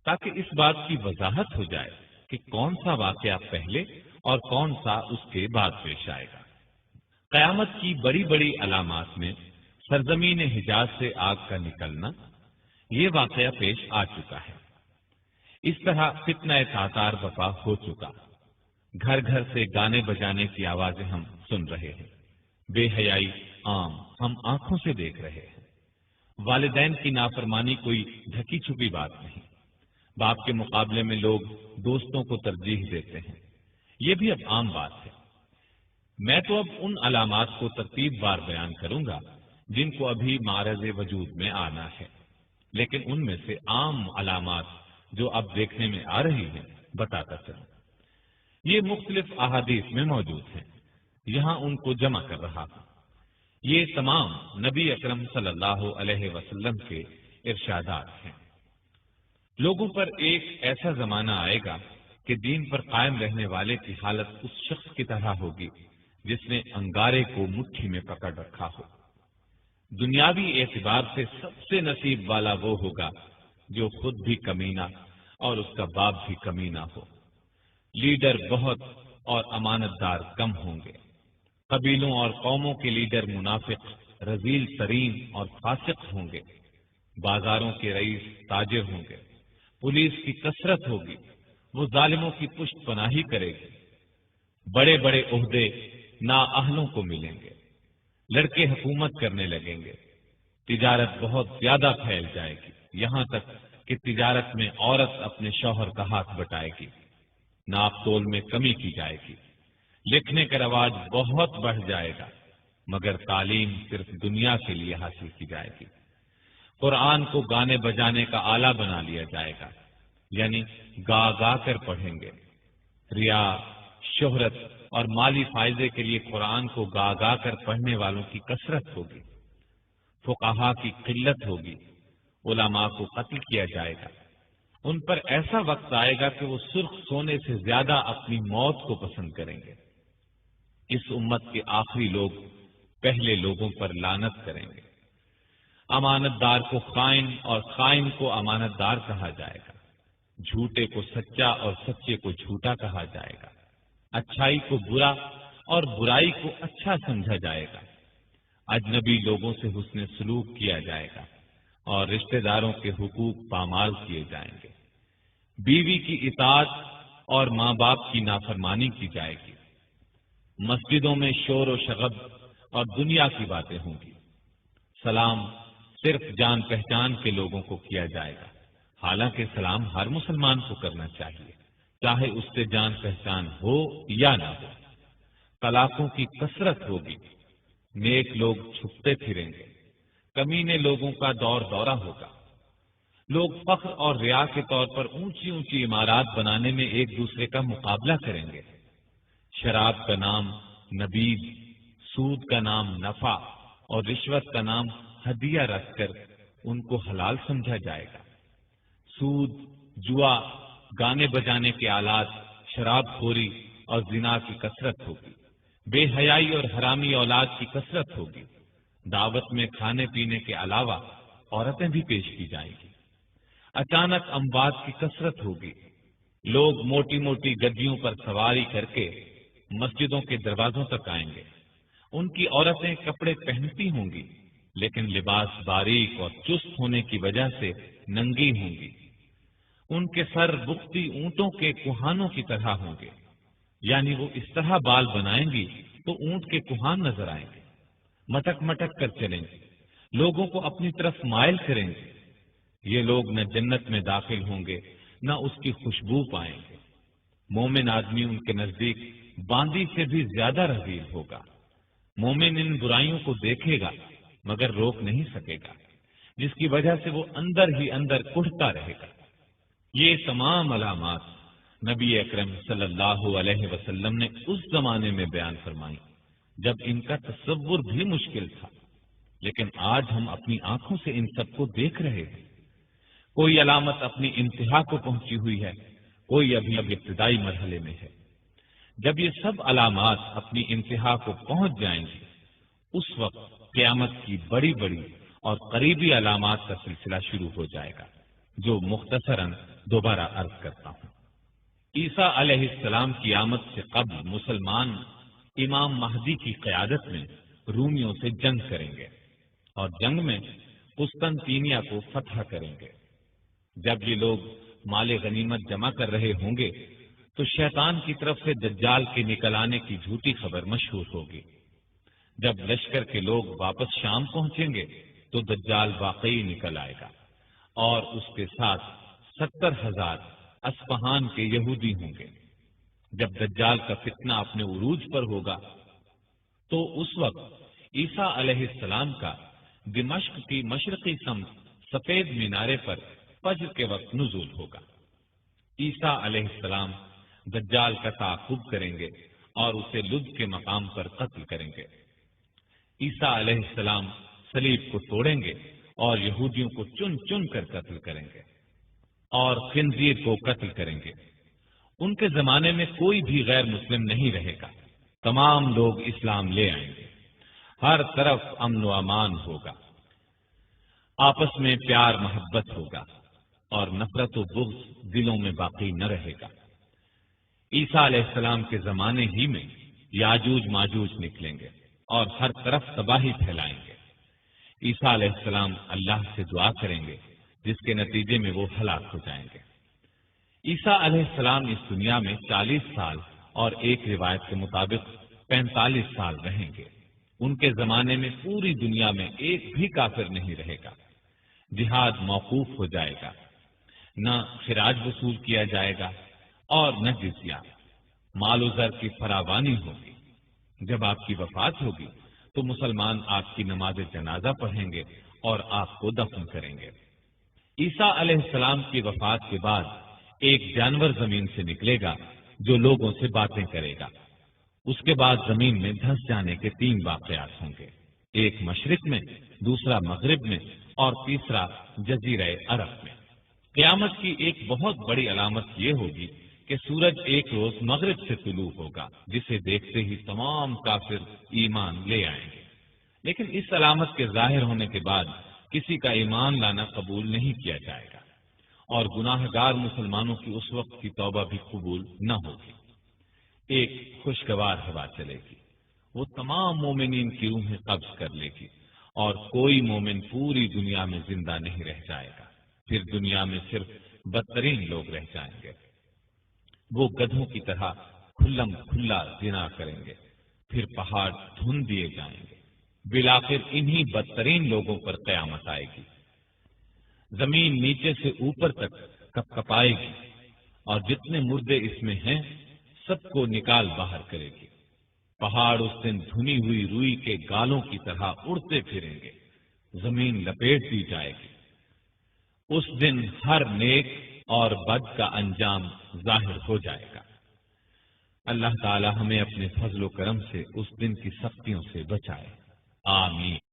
تاکہ اس بات کی وضاحت ہو جائے کہ کون سا واقعہ پہلے اور کون سا اس کے بعد پیش آئے گا۔ قیامت کی بڑی بڑی علامات میں سرزمین حجاز سے آگ کا نکلنا، یہ واقعہ پیش آ چکا ہے۔ اس طرح فتنہ تاتار برپا ہو چکا، گھر گھر سے گانے بجانے کی آوازیں ہم سن رہے ہیں، بے حیائی عام ہم آنکھوں سے دیکھ رہے ہیں، والدین کی نافرمانی کوئی ڈھکی چھپی بات نہیں، باپ کے مقابلے میں لوگ دوستوں کو ترجیح دیتے ہیں، یہ بھی اب عام بات ہے۔ میں تو اب ان علامات کو ترتیب وار بیان کروں گا جن کو ابھی معرض وجود میں آنا ہے، لیکن ان میں سے عام علامات جو اب دیکھنے میں آ رہی ہیں بتاتا چلوں۔ یہ مختلف احادیث میں موجود ہیں، یہاں ان کو جمع کر رہا ہوں۔ یہ تمام نبی اکرم صلی اللہ علیہ وسلم کے ارشادات ہیں۔ لوگوں پر ایک ایسا زمانہ آئے گا کہ دین پر قائم رہنے والے کی حالت اس شخص کی طرح ہوگی جس نے انگارے کو مٹھی میں پکڑ رکھا ہو۔ دنیاوی اعتبار سے سب سے نصیب والا وہ ہوگا جو خود بھی کمینہ اور اس کا باپ بھی کمینہ ہو۔ لیڈر بہت اور امانت دار کم ہوں گے۔ قبیلوں اور قوموں کے لیڈر منافق، رذیل ترین اور فاسق ہوں گے۔ بازاروں کے رئیس تاجر ہوں گے۔ پولیس کی کثرت ہوگی، وہ ظالموں کی پشت پناہی کرے گی۔ بڑے بڑے عہدے نااہلوں کو ملیں گے۔ لڑکے حکومت کرنے لگیں گے۔ تجارت بہت زیادہ پھیل جائے گی، یہاں تک کہ تجارت میں عورت اپنے شوہر کا ہاتھ بٹائے گی۔ ناپ تول میں کمی کی جائے گی۔ لکھنے کا رواج بہت بڑھ جائے گا، مگر تعلیم صرف دنیا کے لیے حاصل کی جائے گی۔ قرآن کو گانے بجانے کا آلہ بنا لیا جائے گا، یعنی گا گا کر پڑھیں گے۔ ریا، شہرت اور مالی فائدے کے لیے قرآن کو گا گا کر پڑھنے والوں کی کثرت ہوگی۔ فقہا کی قلت ہوگی، علماء کو قتل کیا جائے گا۔ ان پر ایسا وقت آئے گا کہ وہ سرخ سونے سے زیادہ اپنی موت کو پسند کریں گے۔ اس امت کے آخری لوگ پہلے لوگوں پر لعنت کریں گے۔ امانت دار کو خائن اور خائن کو امانت دار کہا جائے گا۔ جھوٹے کو سچا اور سچے کو جھوٹا کہا جائے گا۔ اچھائی کو برا اور برائی کو اچھا سمجھا جائے گا۔ اجنبی لوگوں سے حسن سلوک کیا جائے گا اور رشتہ داروں کے حقوق پامال کیے جائیں گے۔ بیوی کی اطاعت اور ماں باپ کی نافرمانی کی جائے گی۔ مسجدوں میں شور و شغب اور دنیا کی باتیں ہوں گی۔ سلام صرف جان پہچان کے لوگوں کو کیا جائے گا، حالانکہ سلام ہر مسلمان کو کرنا چاہیے، چاہے اس سے جان پہچان ہو یا نہ ہو۔ طلاقوں کی کثرت ہوگی۔ نیک لوگ چھپتے پھریں گے۔ کمینے لوگوں کا دور دورہ ہوگا۔ لوگ فخر اور ریا کے طور پر اونچی اونچی عمارات بنانے میں ایک دوسرے کا مقابلہ کریں گے۔ شراب کا نام نبیذ، سود کا نام نفع اور رشوت کا نام ہدیہ رکھ کر ان کو حلال سمجھا جائے گا۔ سود، جوا، گانے بجانے کے آلات، شراب خوری اور زنا کی کثرت ہوگی۔ بے حیائی اور حرامی اولاد کی کثرت ہوگی۔ دعوت میں کھانے پینے کے علاوہ عورتیں بھی پیش کی جائیں گی۔ اچانک اموات کی کثرت ہوگی۔ لوگ موٹی موٹی گدیوں پر سواری کر کے مسجدوں کے دروازوں تک آئیں گے۔ ان کی عورتیں کپڑے پہنتی ہوں گی، لیکن لباس باریک اور چست ہونے کی وجہ سے ننگی ہوں گی۔ ان کے سر بختی اونٹوں کے کوہانوں کی طرح ہوں گے، یعنی وہ اس طرح بال بنائیں گی تو اونٹ کے کوہان نظر آئیں گے۔ مٹک مٹک کر چلیں گے، لوگوں کو اپنی طرف مائل کریں گے۔ یہ لوگ نہ جنت میں داخل ہوں گے نہ اس کی خوشبو پائیں گے۔ مومن آدمی ان کے نزدیک باندی سے بھی زیادہ رذیل ہوگا۔ مومن ان برائیوں کو دیکھے گا مگر روک نہیں سکے گا، جس کی وجہ سے وہ اندر ہی اندر کڑھتا رہے گا۔ یہ تمام علامات نبی اکرم صلی اللہ علیہ وسلم نے اس زمانے میں بیان فرمائی جب ان کا تصور بھی مشکل تھا، لیکن آج ہم اپنی آنکھوں سے ان سب کو دیکھ رہے ہیں۔ کوئی علامت اپنی انتہا کو پہنچی ہوئی ہے، کوئی ابھی ابتدائی مرحلے میں ہے۔ جب یہ سب علامات اپنی انتہا کو پہنچ جائیں گی، اس وقت قیامت کی بڑی بڑی اور قریبی علامات کا سلسلہ شروع ہو جائے گا، جو مختصراً دوبارہ عرض کرتا ہوں۔ عیسیٰ علیہ السلام کی آمد سے قبل مسلمان امام مہدی کی قیادت میں رومیوں سے جنگ کریں گے اور جنگ میں قسطنطینیہ کو فتح کریں گے۔ جب یہ لوگ مال غنیمت جمع کر رہے ہوں گے تو شیطان کی طرف سے دجال کے نکل آنے کی جھوٹی خبر مشہور ہوگی۔ جب لشکر کے لوگ واپس شام پہنچیں گے تو دجال واقعی نکل آئے گا اور اس کے ساتھ 70,000 اصفہان کے یہودی ہوں گے۔ جب دجال کا فتنہ اپنے عروج پر ہوگا تو اس وقت عیسیٰ علیہ السلام کا دمشق کی مشرقی سمت سفید مینارے پر فجر کے وقت نزول ہوگا۔ عیسیٰ علیہ السلام دجال کا تعاقب کریں گے اور اسے لد کے مقام پر قتل کریں گے۔ عیسیٰ علیہ السلام صلیب کو توڑیں گے اور یہودیوں کو چن چن کر قتل کریں گے اور خنزیر کو قتل کریں گے۔ ان کے زمانے میں کوئی بھی غیر مسلم نہیں رہے گا، تمام لوگ اسلام لے آئیں گے، ہر طرف امن و امان ہوگا، آپس میں پیار محبت ہوگا اور نفرت و بغض دلوں میں باقی نہ رہے گا۔ عیسیٰ علیہ السلام کے زمانے ہی میں یاجوج ماجوج نکلیں گے اور ہر طرف تباہی پھیلائیں گے۔ عیسیٰ علیہ السلام اللہ سے دعا کریں گے جس کے نتیجے میں وہ ہلاک ہو جائیں گے۔ عیسیٰ علیہ السلام اس دنیا میں 40 سال اور ایک روایت کے مطابق 45 سال رہیں گے۔ ان کے زمانے میں پوری دنیا میں ایک بھی کافر نہیں رہے گا، جہاد موقوف ہو جائے گا، نہ خراج وصول کیا جائے گا اور نہ جزیہ، مال و زر کی فراوانی ہوگی۔ جب آپ کی وفات ہوگی تو مسلمان آپ کی نماز جنازہ پڑھیں گے اور آپ کو دفن کریں گے۔ عیسیٰ علیہ السلام کی وفات کے بعد ایک جانور زمین سے نکلے گا جو لوگوں سے باتیں کرے گا۔ اس کے بعد زمین میں دھنس جانے کے 3 واقعات ہوں گے، ایک مشرق میں، دوسرا مغرب میں اور تیسرا جزیرہ عرب میں۔ قیامت کی ایک بہت بڑی علامت یہ ہوگی کہ سورج ایک روز مغرب سے طلوع ہوگا، جسے دیکھتے ہی تمام کافر ایمان لے آئیں گے۔ لیکن اس علامت کے ظاہر ہونے کے بعد کسی کا ایمان لانا قبول نہیں کیا جائے گا اور گناہ گار مسلمانوں کی اس وقت کی توبہ بھی قبول نہ ہوگی۔ ایک خوشگوار ہوا چلے گی، وہ تمام مومنین کی روحیں قبض کر لے گی اور کوئی مومن پوری دنیا میں زندہ نہیں رہ جائے گا۔ پھر دنیا میں صرف بدترین لوگ رہ جائیں گے۔ وہ گدھوں کی طرح کھلم کھلا زنا کریں گے، پھر پہاڑ دھن دیے جائیں گے۔ بالآخر انہی بدترین لوگوں پر قیامت آئے گی۔ زمین نیچے سے اوپر تک کپ کپائے گی اور جتنے مردے اس میں ہیں سب کو نکال باہر کرے گی۔ پہاڑ اس دن دھنی ہوئی روئی کے گالوں کی طرح اڑتے پھریں گے، زمین لپیٹ دی جائے گی۔ اس دن ہر نیک اور بد کا انجام ظاہر ہو جائے گا۔ اللہ تعالی ہمیں اپنے فضل و کرم سے اس دن کی سختیوں سے بچائے، آمین۔